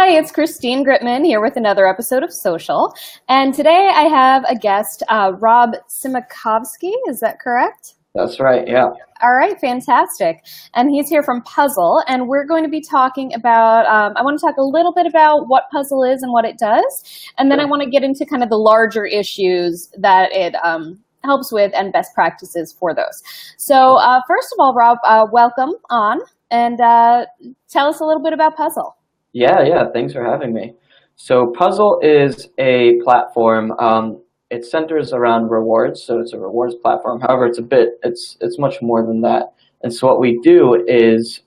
Hi, it's Christine Gritmon here with another episode of Social. And today I have a guest, Rob Simakovsky. Is that correct? That's right, yeah. All right, fantastic. And he's here from Puzzle, and we're going to be talking about, I want to talk a little bit about what Puzzle is and what it does, and then I want to get into kind of the larger issues that it helps with and best practices for those. So first of all, Rob, welcome on, and tell us a little bit about Puzzle. Yeah, thanks for having me. So Puzzle is a platform. It centers around rewards, so it's a rewards platform. However, it's much more than that. And so what we do is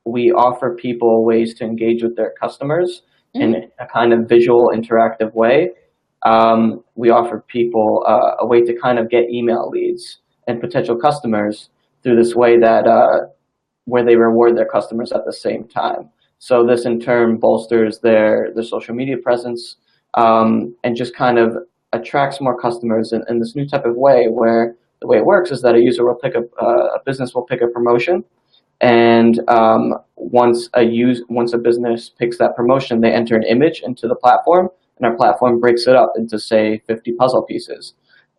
we offer people ways to engage with their customers in a kind of visual, interactive way. We offer people a way to kind of get email leads and potential customers through this way that where they reward their customers at the same time. So this in turn bolsters their social media presence and just kind of attracts more customers in this new type of way, where the way it works is that a user will pick up, a business will pick a promotion, and once a business picks that promotion, they enter an image into the platform, and our platform breaks it up into, say, 50 puzzle pieces.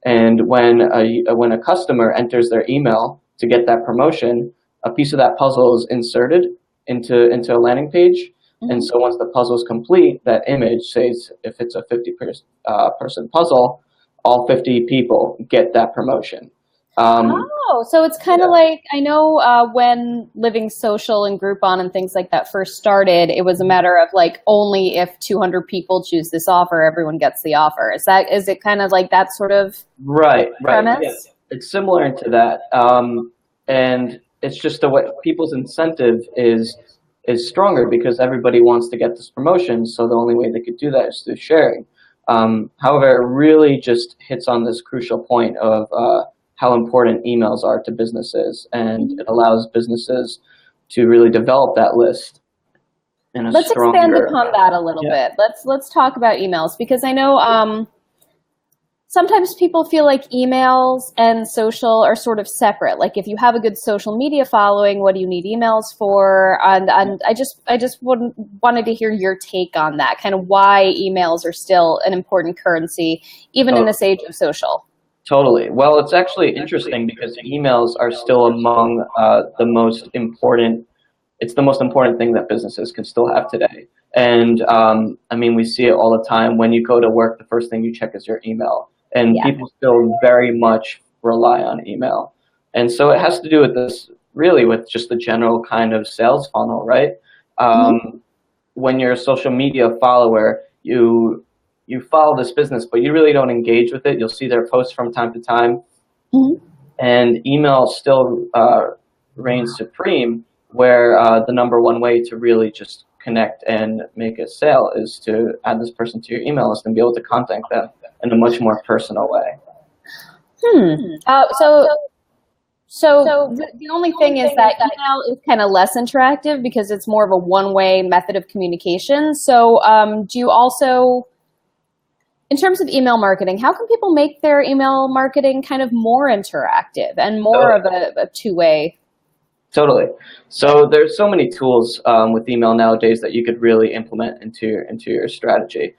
And when a customer enters their email to get that promotion, a piece of that puzzle is inserted into a landing page. And so once the puzzle is complete, that image says if it's a 50 person puzzle, all 50 people get that promotion. So it's kind of like, I know when Living Social and Groupon and things like that first started, it was a matter of like only if 200 people choose this offer, everyone gets the offer. Is it kind of like that sort of premise? Yeah. It's similar to that. And it's just the way people's incentive is stronger because everybody wants to get this promotion. So the only way they could do that is through sharing. However, it really just hits on this crucial point of how important emails are to businesses, and it allows businesses to really develop that list in a Let's stronger. expand upon that a little bit. Let's talk about emails, because I know sometimes people feel like emails and social are sort of separate. Like if you have a good social media following, what do you need emails for? And I just wanted to hear your take on that, kind of why emails are still an important currency, even in this age of social. Totally. Well, it's actually interesting because emails are still among the most important. It's the most important thing that businesses can still have today. And I mean, we see it all the time. When you go to work, the first thing you check is your email. And people still very much rely on email. And so it has to do with this, really, with just the general kind of sales funnel, right? When you're a social media follower, you follow this business, but you really don't engage with it. You'll see their posts from time to time. And email still reigns supreme, where the number one way to really just connect and make a sale is to add this person to your email list and be able to contact them in a much more personal way. So the only thing is that email is kind of less interactive because it's more of a one-way method of communication. So do you also, in terms of email marketing, how can people make their email marketing kind of more interactive and more of a two-way? Totally. So there's so many tools with email nowadays that you could really implement into your strategy.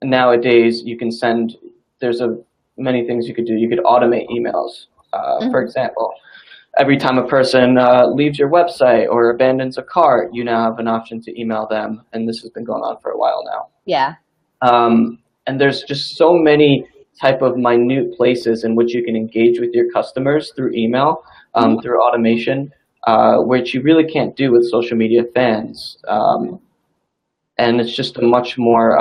Nowadays, you can send. There's many things you could do. You could automate emails. For example, every time a person leaves your website or abandons a cart, you now have an option to email them, and this has been going on for a while now. Yeah. And there's just so many type of minute places in which you can engage with your customers through email, through automation, which you really can't do with social media fans. And it's just a much more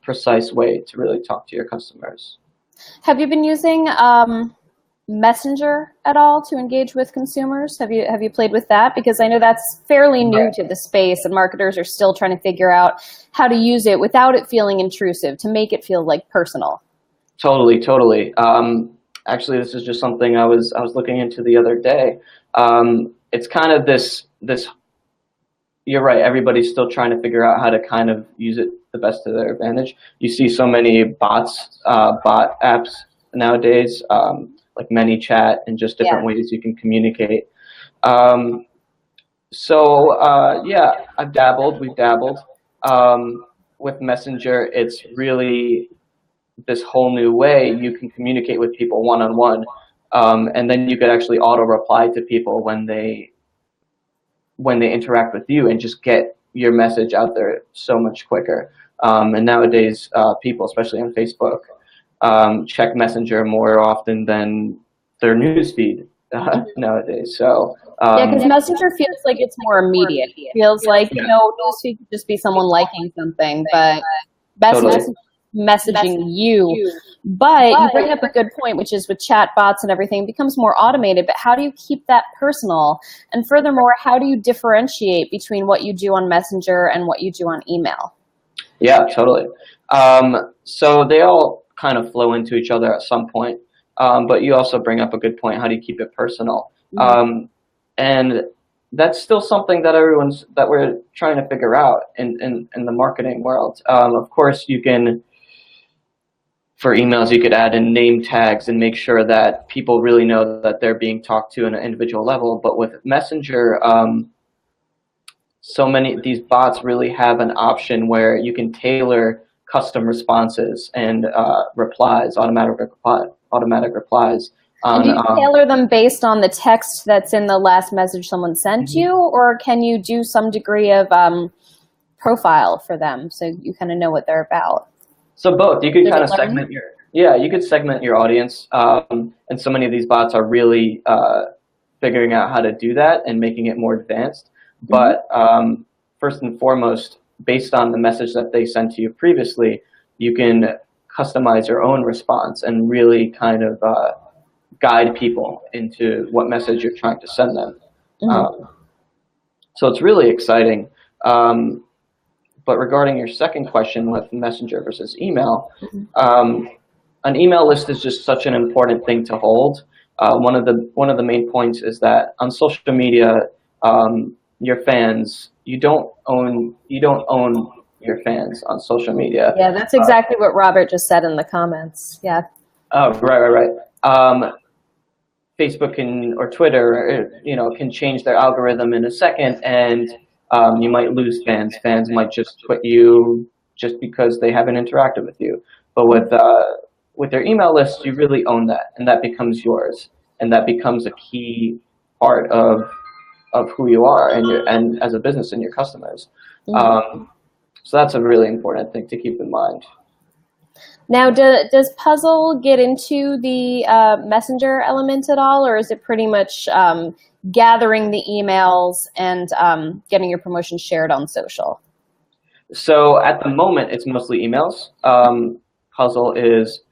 precise way to really talk to your customers. Have you been using Messenger at all to engage with consumers? Have you played with that? Because I know that's fairly new to the space, and marketers are still trying to figure out how to use it without it feeling intrusive, to make it feel like personal. Totally. Actually, this is just something I was looking into the other day. It's kind of this. You're right. Everybody's still trying to figure out how to kind of use it the best to their advantage. You see so many bot apps nowadays, like ManyChat, and just different ways you can communicate. So yeah, I've dabbled. We've dabbled with Messenger. It's really this whole new way you can communicate with people one on one, and then you could actually auto reply to people when they interact with you, and just get your message out there so much quicker. And nowadays, people, especially on Facebook, check Messenger more often than their news feed nowadays. So Yeah, because Messenger feels like it's more immediate. It feels like, yeah, newsfeed could just be someone liking something, but totally. Messenger is messaging you. But you bring up a good point, which is with chat bots and everything, it becomes more automated, but how do you keep that personal? And furthermore, how do you differentiate between what you do on Messenger and what you do on email? Yeah, totally. So they all kind of flow into each other at some point. But you also bring up a good point. How do you keep it personal? And that's still something that we're trying to figure out in the marketing world. Of course, for emails, you could add in name tags and make sure that people really know that they're being talked to on an individual level. But with Messenger, so many these bots really have an option where you can tailor custom responses and automatic replies And on do you tailor them based on the text that's in the last message someone sent you, or can you do some degree of profile for them so you kind of know what they're about? So both. You could Does kind it of learn? you could segment your audience, and so many of these bots are really figuring out how to do that and making it more advanced. But first and foremost, based on the message that they sent to you previously, you can customize your own response and really kind of guide people into what message you're trying to send them. So it's really exciting. But regarding your second question with Messenger versus email, an email list is just such an important thing to hold. One of the main points is that on social media, your fans, you don't own your fans on social media. Yeah, that's exactly what Robert just said in the comments. Yeah. Oh, right. Facebook or Twitter, can change their algorithm in a second, and you might lose fans. Fans might just quit you just because they haven't interacted with you. But with their email list, you really own that, and that becomes yours, and that becomes a key part of who you are and as a business and your customers. So that's a really important thing to keep in mind. Now, does Puzzle get into the Messenger element at all, or is it pretty much gathering the emails and getting your promotion shared on social? So at the moment, it's mostly emails. Puzzle is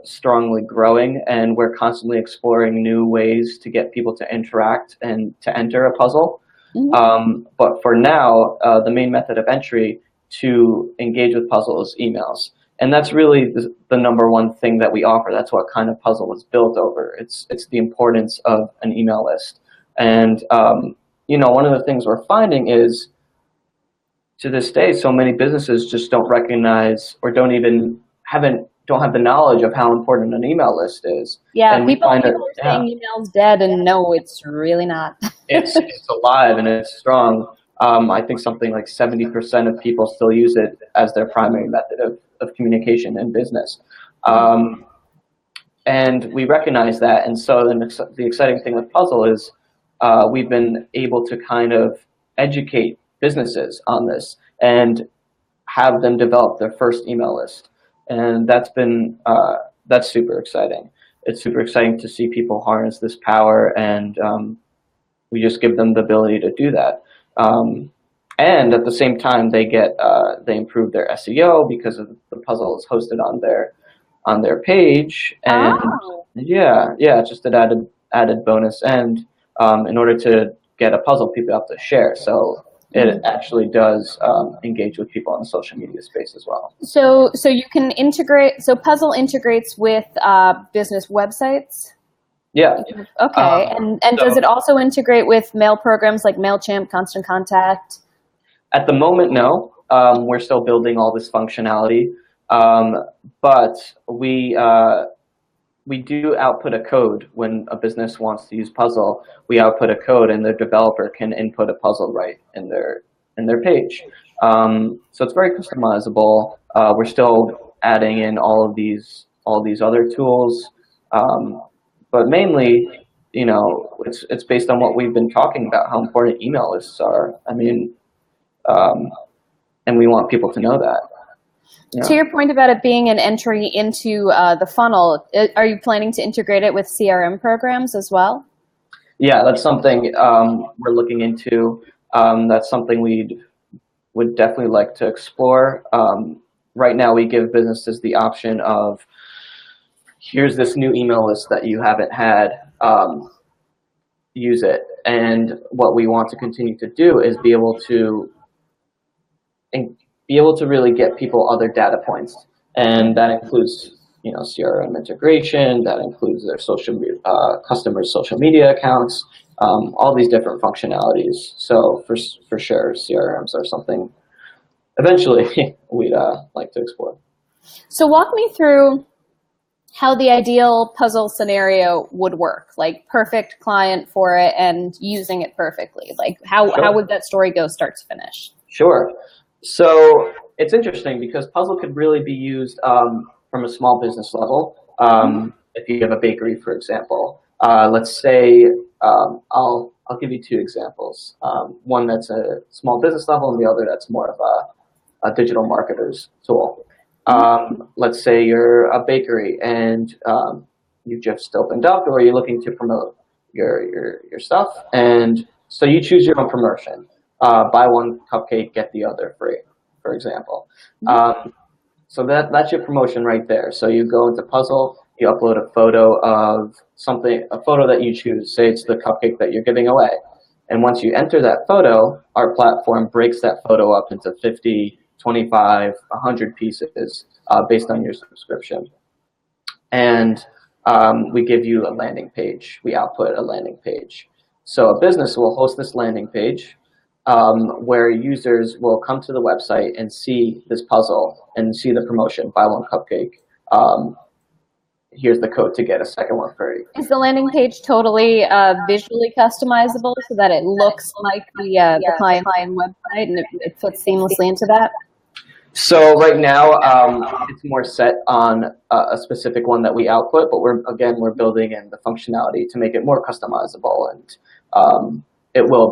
strongly growing, and we're constantly exploring new ways to get people to interact and to enter a puzzle. But for now, the main method of entry to engage with Puzzle is emails. And that's really the number one thing that we offer. That's what kind of Puzzle was built over. It's the importance of an email list. And one of the things we're finding is, to this day, so many businesses just don't recognize or don't have the knowledge of how important an email list is. Yeah, and people are saying email's dead, and no, it's really not. it's alive and it's strong. I think something like 70% of people still use it as their primary method of communication in business. And we recognize that. And so the exciting thing with Puzzle is we've been able to kind of educate businesses on this and have them develop their first email list. And that's super exciting. It's super exciting to see people harness this power, and we just give them the ability to do that. And at the same time, they improve their SEO because of the Puzzle is hosted on their page. And just an added bonus. And in order to get a Puzzle, people have to share. So it actually does engage with people in the social media space as well. So you can integrate. So Puzzle integrates with business websites. Yeah. Okay. And does it also integrate with mail programs like MailChimp, Constant Contact? At the moment, no. We're still building all this functionality, but we we do output a code when a business wants to use Puzzle. We output a code, and the developer can input a puzzle right in their page. So it's very customizable. We're still adding in all these other tools, but mainly, it's based on what we've been talking about, how important email lists are. I mean, and we want people to know that. To your point about it being an entry into the funnel, are you planning to integrate it with CRM programs as well? Yeah, that's something we're looking into. That's something we would definitely like to explore. Right now, we give businesses the option of, here's this new email list that you haven't had, use it. And what we want to continue to do is be able to really get people other data points, and that includes CRM integration, that includes their customers' social media accounts, all these different functionalities. So for sure, CRMs are something eventually we'd like to explore. So walk me through how the ideal puzzle scenario would work, like perfect client for it and using it perfectly. Like how would that story go start to finish? Sure. So it's interesting because Puzzle could really be used from a small business level. If you have a bakery, for example, let's say I'll give you two examples. One that's a small business level, and the other that's more of a digital marketer's tool. Let's say you're a bakery and you've just opened up, or you're looking to promote your stuff, and so you choose your own promotion. Buy one cupcake, get the other free, for example. So that's your promotion right there. So you go into Puzzle, you upload a photo of a photo that you choose. Say it's the cupcake that you're giving away. And once you enter that photo, our platform breaks that photo up into 50, 25, 100 pieces based on your subscription. And we give you a landing page. We output a landing page. So a business will host this landing page where users will come to the website and see this puzzle and see the promotion, buy one cupcake. Here's the code to get a second one free. Is the landing page totally visually customizable so that it looks like the client website and it fits seamlessly into that? So right now, it's more set on a specific one that we output, but we're building in the functionality to make it more customizable, and it will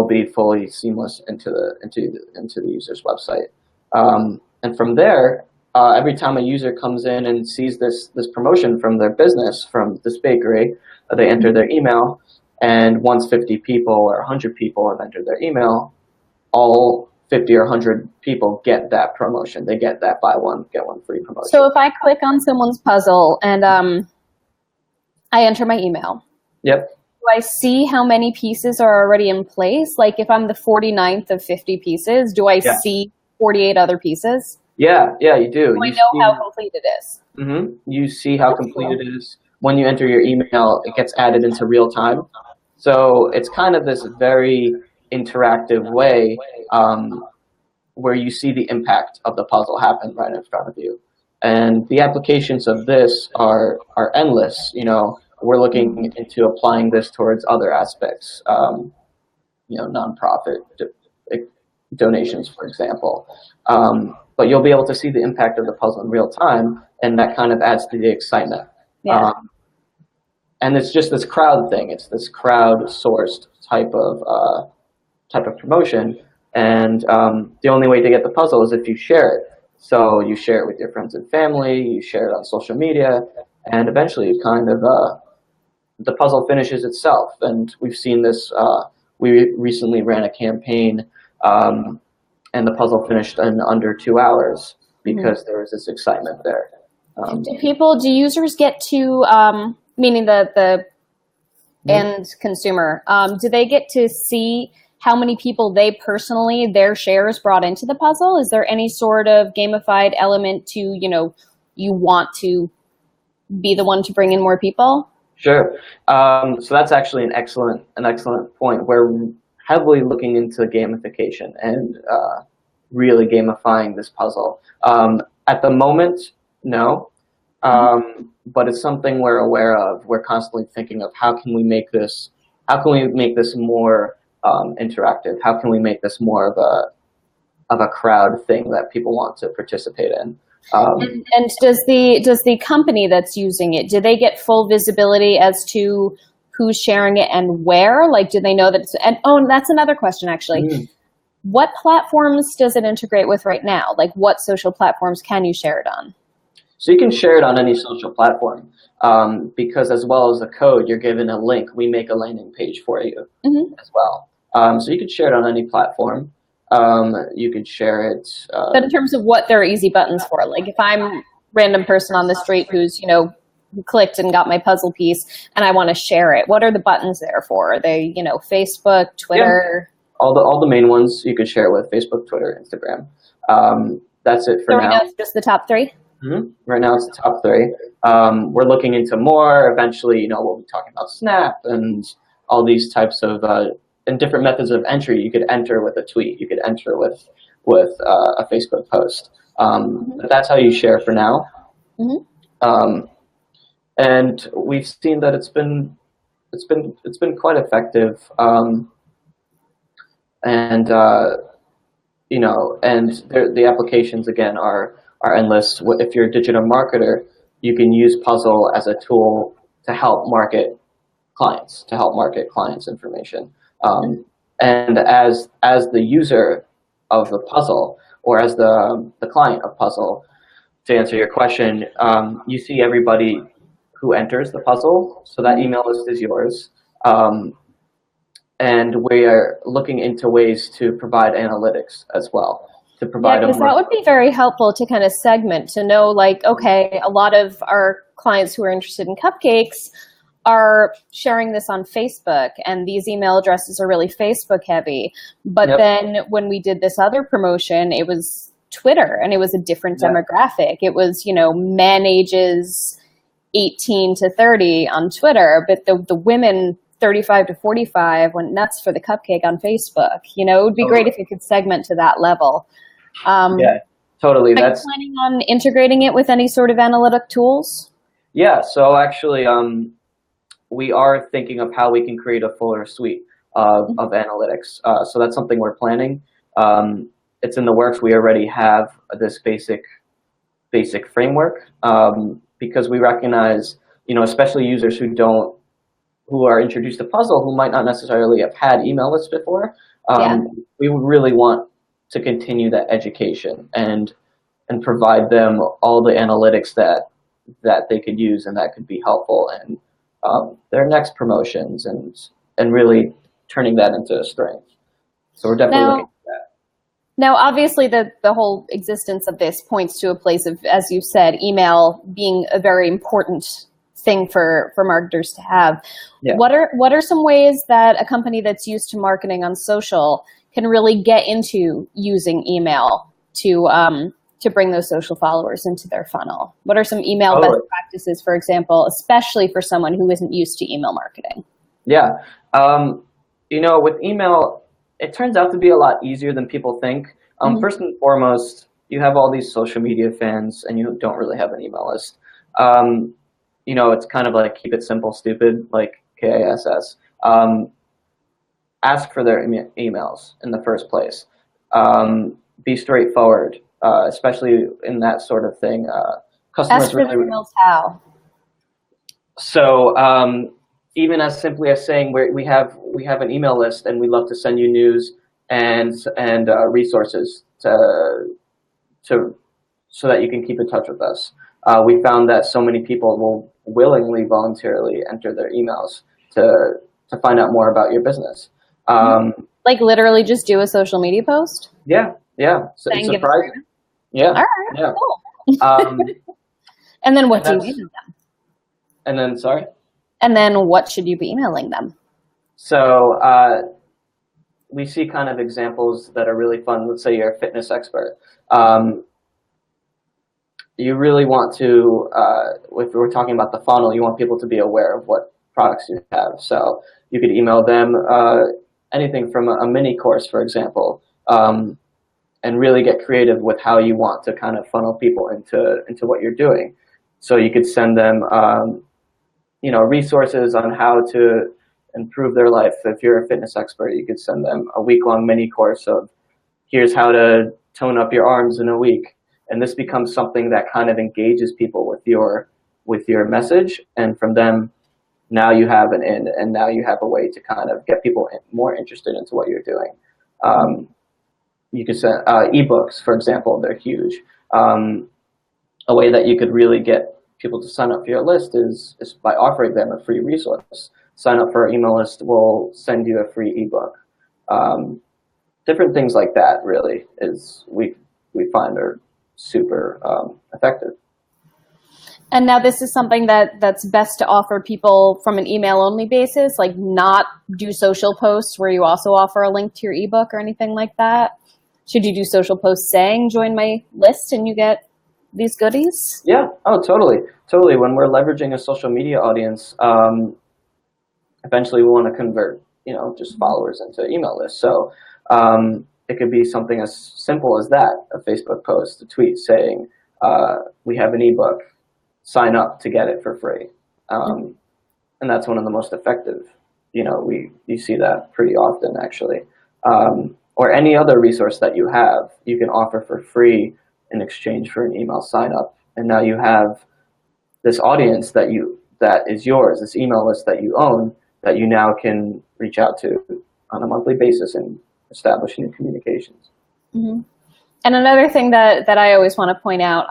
be fully seamless into the user's website. And from there, every time a user comes in and sees this promotion from their business, from this bakery, they enter their email, and once 50 people or 100 people have entered their email, all 50 or 100 people get that promotion. They get that buy one, get one free promotion. So if I click on someone's puzzle and I enter my email, yep. Do I see how many pieces are already in place? Like if I'm the 49th of 50 pieces, do I see 48 other pieces? Yeah, you do. Do I know how complete it is? Mm-hmm. You see how complete it is. When you enter your email, it gets added into real time. So it's kind of this very interactive way where you see the impact of the puzzle happen right in front of you. And the applications of this are endless. We're looking into applying this towards other aspects, nonprofit donations, for example. But you'll be able to see the impact of the puzzle in real time, and that kind of adds to the excitement. Yeah. And it's just this crowd thing. It's this crowd-sourced type of promotion, and the only way to get the puzzle is if you share it. So you share it with your friends and family, you share it on social media, and eventually the puzzle finishes itself. And we've seen this, we recently ran a campaign, and the puzzle finished in under 2 hours because there was this excitement there. Do users get to, meaning the end consumer, do they get to see how many people their shares brought into the puzzle? Is there any sort of gamified element to, you want to be the one to bring in more people? Sure. So that's actually an excellent point. We're heavily looking into gamification and really gamifying this puzzle. At the moment, no. but it's something we're aware of. We're constantly thinking of how can we make this more interactive? How can we make this more of a crowd thing that people want to participate in? And does the company that's using it, do they get full visibility as to who's sharing it and where? Like, do they know that it's, and that's another question actually. What platforms does it integrate with right now? Like, what social platforms can you share it on? So you can share it on any social platform, because as well as the code, you're given a link. We make a landing page for you as well. So you can share it on any platform. You could share it. But in terms of what there are easy buttons for, like if I'm a random person on the street who's, who clicked and got my puzzle piece and I want to share it, what are the buttons there for? Are they, Facebook, Twitter? Yeah. All the main ones you could share it with: Facebook, Twitter, Instagram. That's it for now. Right now it's just the top three? Right now it's the top three. We're looking into more. Eventually, we'll be talking about Snap and all these types of and different methods of entry. You could enter with a tweet. You could enter with a Facebook post. But that's how you share for now. And we've seen that it's been quite effective. And the applications again are endless. If you're a digital marketer, you can use Puzzle as a tool to help market clients, information. And as the user of the Puzzle, or as the client of Puzzle, to answer your question, you see everybody who enters the Puzzle, so that email list is yours. And we are looking into ways to provide analytics as well. Because that would be very helpful to kind of segment, to know, like, okay, a lot of our clients who are interested in cupcakes are sharing this on Facebook, and these email addresses are really Facebook heavy. But then when we did this other promotion, it was Twitter, and it was a different demographic. It was, men ages 18 to 30 on Twitter, but the women 35 to 45 went nuts for the cupcake on Facebook. It would be great if you could segment to that level. Yeah, totally. Are you planning on integrating it with any sort of analytic tools? Yeah, so actually we are thinking of how we can create a fuller suite of analytics. So that's something we're planning. It's in the works. We already have this basic framework, because we recognize, especially users who are introduced to Puzzle, who might not necessarily have had email lists before. We would really want to continue that education and provide them all the analytics that they could use and that could be helpful in their next promotions, and really turning that into a strength. So we're definitely looking at that. Now, obviously, the whole existence of this points to a place of, as you said, email being a very important thing for marketers to have. What are some ways that a company that's used to marketing on social can really get into using email to bring those social followers into their funnel? What are some email best practices, for example, especially for someone who isn't used to email marketing? Yeah, with email, it turns out to be a lot easier than people think. First and foremost, you have all these social media fans, and you don't really have an email list. It's kind of like keep it simple, stupid, like KISS. Ask for their emails in the first place. Be straightforward, especially in that sort of thing. Customers ask for their emails how? So even as simply as saying we have an email list, and we love to send you news and resources so that you can keep in touch with us. We found that so many people will willingly, voluntarily enter their emails to find out more about your business. Like literally just do a social media post? Yeah. So it's surprising. Yeah. All right, yeah. Cool. And then what do you email them? And then, sorry? And then what should you be emailing them? So we see kind of examples that are really fun. Let's say you're a fitness expert. You really want to, if we're talking about the funnel, you want people to be aware of what products you have. So you could email them anything from a mini course, for example, and really get creative with how you want to kind of funnel people into what you're doing. So you could send them, resources on how to improve their life. If you're a fitness expert, you could send them a week-long mini course of here's how to tone up your arms in a week. And this becomes something that kind of engages people with your message. And from them, now you have an in, and now you have a way to kind of get people more interested into what you're doing. You could send ebooks, for example, they're huge. A way that you could really get people to sign up for your list is by offering them a free resource. Sign up for our email list, we'll send you a free ebook. Different things like that really is we find are super effective. And now this is something that's best to offer people from an email-only basis, like not do social posts where you also offer a link to your ebook or anything like that? Should you do social posts saying, join my list and you get these goodies? Yeah, oh, totally. Totally. When we're leveraging a social media audience, eventually we want to convert, just followers into email lists. So it could be something as simple as that, a Facebook post, a tweet saying, we have an ebook, sign up to get it for free. And that's one of the most effective, you see that pretty often actually. Or any other resource that you have, you can offer for free in exchange for an email sign up. And now you have this audience that is yours, this email list that you own, that you now can reach out to on a monthly basis and establish new communications. Mm-hmm. And another thing that I always want to point out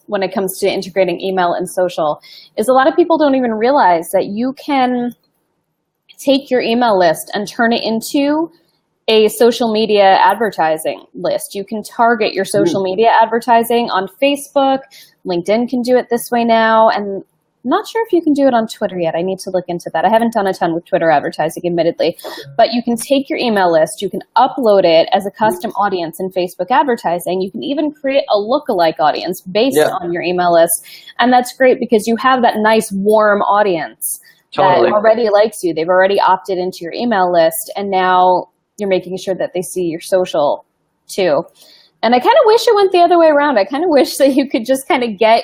when it comes to integrating email and social is a lot of people don't even realize that you can take your email list and turn it into a social media advertising list. You can target your social media advertising on Facebook. LinkedIn can do it this way now. And I'm not sure if you can do it on Twitter yet. I need to look into that. I haven't done a ton with Twitter advertising, admittedly. But you can take your email list. You can upload it as a custom audience in Facebook advertising. You can even create a lookalike audience based on your email list. And that's great because you have that nice, warm audience that already likes you. They've already opted into your email list. And now you're making sure that they see your social too. And I kind of wish it went the other way around. I kind of wish that you could just kind of get,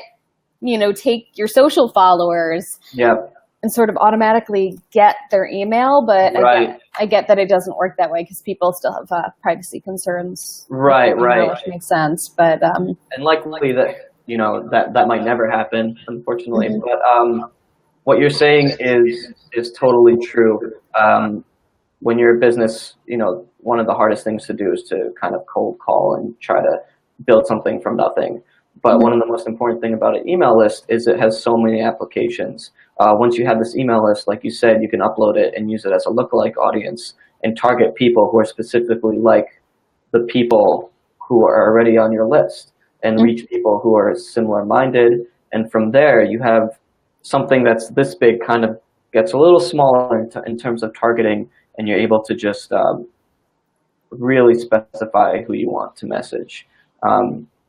take your social followers and sort of automatically get their email. But I get that it doesn't work that way because people still have privacy concerns. Right. Which makes sense. But and likely that, that might never happen, unfortunately. But what you're saying is totally true. When you're a business, one of the hardest things to do is to kind of cold call and try to build something from nothing. But one of the most important thing about an email list is it has so many applications. Once you have this email list, like you said, you can upload it and use it as a lookalike audience and target people who are specifically like the people who are already on your list and reach people who are similar minded. And from there, you have something that's this big kind of gets a little smaller in terms of targeting, and you're able to just really specify who you want to message.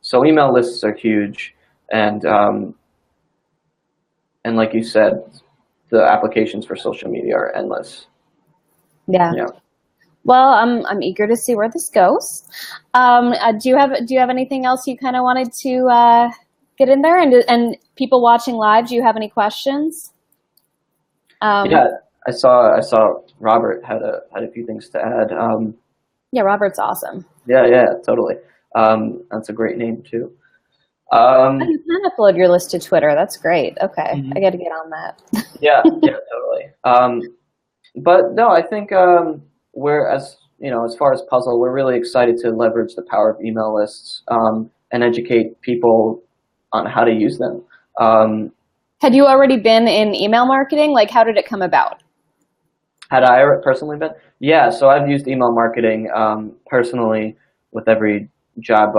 So email lists are huge, and like you said, the applications for social media are endless. Yeah. Well, I'm eager to see where this goes. Do you have anything else you kind of wanted to get in there? And people watching live, do you have any questions? Yeah, I saw Robert had a few things to add. Yeah, Robert's awesome. Yeah, totally. That's a great name too. You can upload your list to Twitter. That's great. Okay, I got to get on that. yeah, totally. But no, I think we're as far as Puzzle, we're really excited to leverage the power of email lists and educate people on how to use them. Had you already been in email marketing? Like, how did it come about? Had I personally been? Yeah, so I've used email marketing personally with every job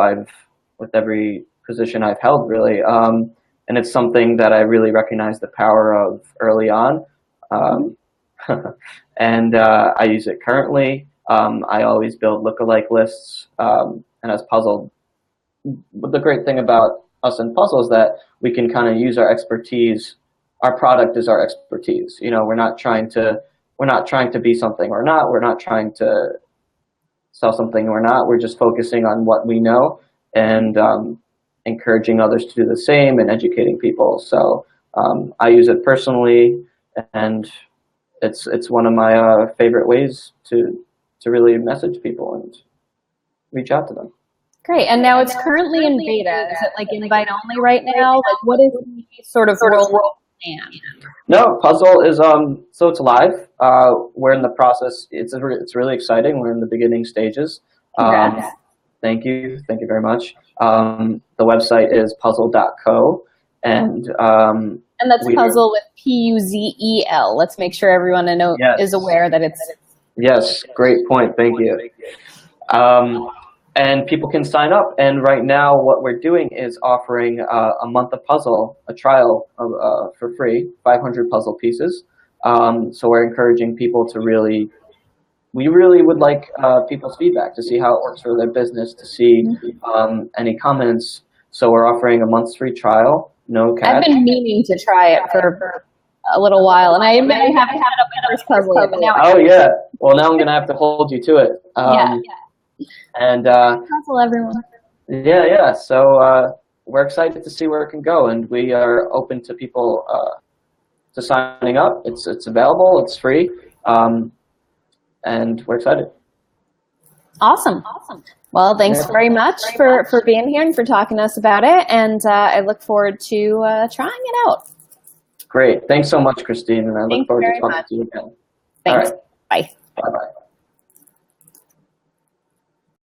with every position I've held, really. And it's something that I really recognize the power of early on. And I use it currently. I always build lookalike lists. And as Puzzle, the great thing about us in Puzzle is that we can kind of use our expertise. Our product is our expertise. We're not trying to be something we're not. We're not trying to sell something we're not. We're just focusing on what we know and encouraging others to do the same and educating people. So I use it personally, and it's one of my favorite ways to really message people and reach out to them. Great. And now it's currently in beta. Is it like invite only right now? Like, what is the sort of world plan? No, Puzzle is so it's live. We're in the process. It's really exciting. We're in the beginning stages. Thank you very much. The website is puzzle.co, and that's Puzzle with Puzel. Let's make sure everyone is aware that it's. Yes, great point. Thank you. And people can sign up. And right now, what we're doing is offering a month of Puzzle, a trial for free, 500 puzzle pieces. So we're encouraging people to we really would like people's feedback to see how it works for their business, to see any comments. So we're offering a month's free trial, no catch. I've been meaning to try it for a little while, and I haven't had a first puzzle yet, but now yeah. Well, now I'm going to have to hold you to it. And puzzle everyone. Yeah. So we're excited to see where it can go, and we are open to people to signing up. It's available. It's free. And we're excited. Awesome. Well, thanks very much for being here and for talking to us about it. And I look forward to trying it out. Great. Thanks so much, Christine. And I look forward to talking to you again. Thanks. All right. Bye. Bye-bye.